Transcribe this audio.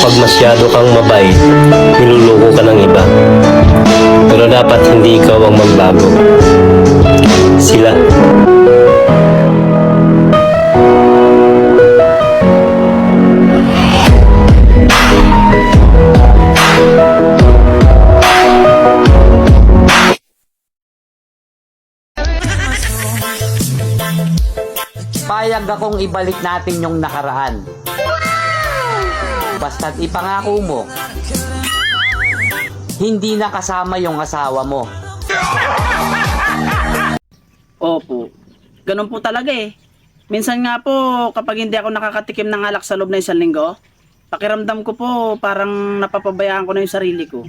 kapag masyado kang mabait, niluloko ka ng iba. Pero dapat hindi ikaw ang magbago. Sila. Payag akong ibalik natin yung nakaraan. Basta't ipangako mo, hindi na kasama yung asawa mo. Opo. Ganun po talaga eh. Minsan nga po, kapag hindi ako nakakatikim ng alak sa loob ng isang linggo, pakiramdam ko po parang napapabayaan ko na yung sarili ko.